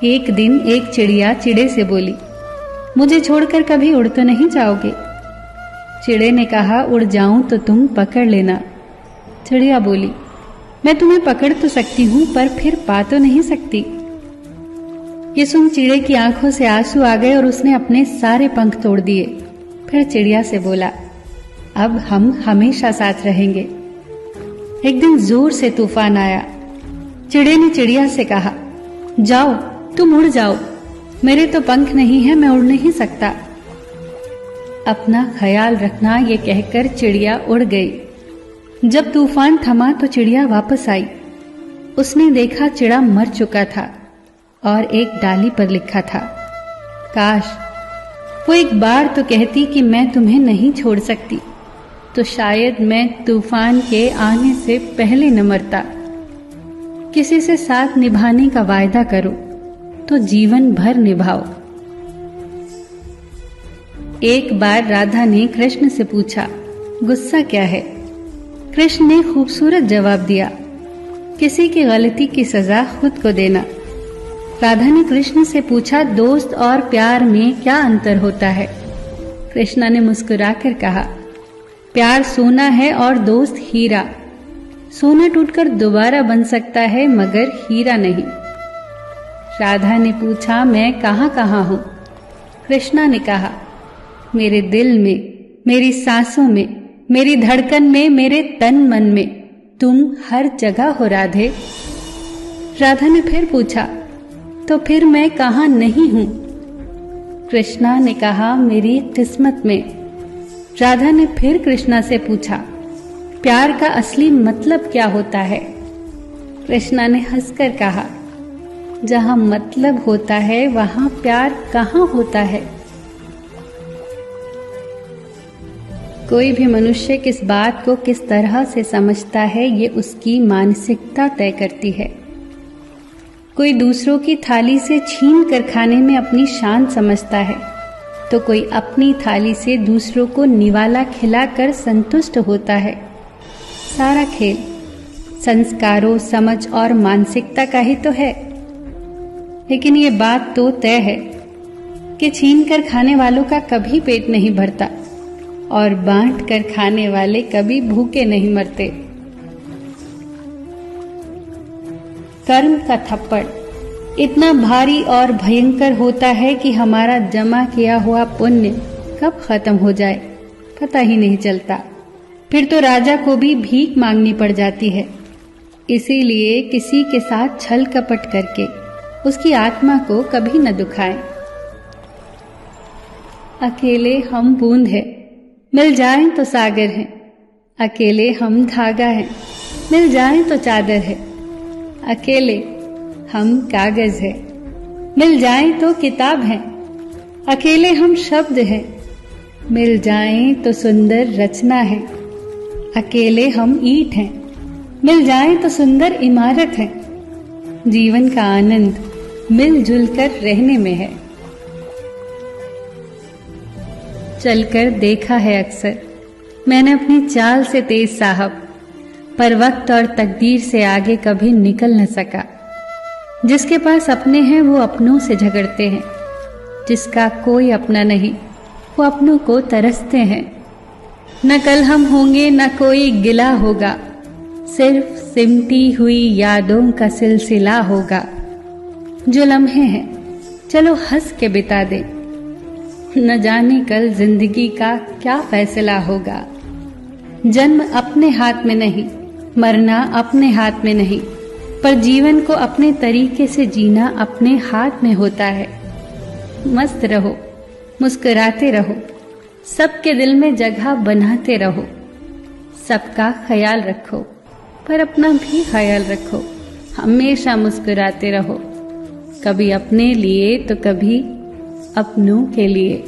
एक दिन एक चिड़िया चिड़े से बोली, मुझे छोड़कर कभी उड़ तो नहीं जाओगे? चिड़े ने कहा, उड़ जाऊं तो तुम पकड़ लेना। चिड़िया बोली, मैं तुम्हें पकड़ तो सकती हूं पर फिर पा तो नहीं सकती। ये सुन चिड़े की आंखों से आंसू आ गए और उसने अपने सारे पंख तोड़ दिए। फिर चिड़िया से बोला, अब हम हमेशा साथ रहेंगे। एक दिन जोर से तूफान आया। चिड़े ने चिड़िया से कहा, जाओ तुम उड़ जाओ, मेरे तो पंख नहीं है, मैं उड़ नहीं सकता। अपना ख्याल रखना, ये कहकर चिड़िया उड़ गई। जब तूफान थमा तो चिड़िया वापस आई। उसने देखा चिड़ा मर चुका था और एक डाली पर लिखा था, काश वो एक बार तो कहती कि मैं तुम्हें नहीं छोड़ सकती, तो शायद मैं तूफान के आने से पहले न मरता। किसी से साथ निभाने का वायदा करो तो जीवन भर निभाओ। एक बार राधा ने कृष्ण से पूछा, गुस्सा क्या है? कृष्ण ने खूबसूरत जवाब दिया, किसी की गलती की सजा खुद को देना। राधा ने कृष्ण से पूछा, दोस्त और प्यार में क्या अंतर होता है? कृष्ण ने मुस्कुराकर कहा, प्यार सोना है और दोस्त हीरा। सोना टूटकर दोबारा बन सकता है मगर हीरा नहीं। राधा ने पूछा, मैं कहाँ कहाँ हूं? कृष्णा ने कहा, मेरे दिल में, मेरी सांसों में, मेरी धड़कन में, मेरे तन मन में, तुम हर जगह हो राधे। राधा ने फिर पूछा, तो फिर मैं कहाँ नहीं हूं? कृष्णा ने कहा, मेरी किस्मत में। राधा ने फिर कृष्णा से पूछा, प्यार का असली मतलब क्या होता है? कृष्णा ने हंसकर कहा, जहां मतलब होता है वहां प्यार कहाँ होता है? कोई भी मनुष्य किस बात को किस तरह से समझता है, ये उसकी मानसिकता तय करती है। कोई दूसरों की थाली से छीन कर खाने में अपनी शान समझता है, तो कोई अपनी थाली से दूसरों को निवाला खिलाकर संतुष्ट होता है। सारा खेल संस्कारों, समझ और मानसिकता का ही तो है। लेकिन ये बात तो तय है कि छीन कर खाने वालों का कभी पेट नहीं भरता और बांट कर खाने वाले कभी भूखे नहीं मरते। कर्म का थप्पड़ इतना भारी और भयंकर होता है कि हमारा जमा किया हुआ पुण्य कब खत्म हो जाए पता ही नहीं चलता। फिर तो राजा को भी भीख मांगनी पड़ जाती है। इसीलिए किसी के साथ छल कपट करके उसकी आत्मा को कभी न दुखाएं। अकेले हम बूंद हैं, मिल जाएं तो सागर हैं। अकेले हम धागा हैं, मिल जाएं तो चादर है। अकेले हम कागज हैं, मिल जाएं तो किताब है। अकेले हम शब्द हैं, मिल जाएं तो सुंदर रचना है। अकेले हम ईंट हैं, मिल जाएं तो सुंदर इमारत है। जीवन का आनंद मिलजुल कर रहने में है। चलकर देखा है अक्सर मैंने अपनी चाल से तेज साहब, पर वक्त और तकदीर से आगे कभी निकल न सका। जिसके पास अपने हैं वो अपनों से झगड़ते हैं, जिसका कोई अपना नहीं वो अपनों को तरसते हैं। न कल हम होंगे न कोई गिला होगा, सिर्फ सिमटी हुई यादों का सिलसिला होगा। जो लम्हे हैं चलो हंस के बिता दे, न जाने कल जिंदगी का क्या फैसला होगा। जन्म अपने हाथ में नहीं, मरना अपने हाथ में नहीं, पर जीवन को अपने तरीके से जीना अपने हाथ में होता है। मस्त रहो, मुस्कुराते रहो, सबके दिल में जगह बनाते रहो। सबका ख्याल रखो पर अपना भी ख्याल रखो। हमेशा मुस्कुराते रहो, कभी अपने लिए तो कभी अपनों के लिए।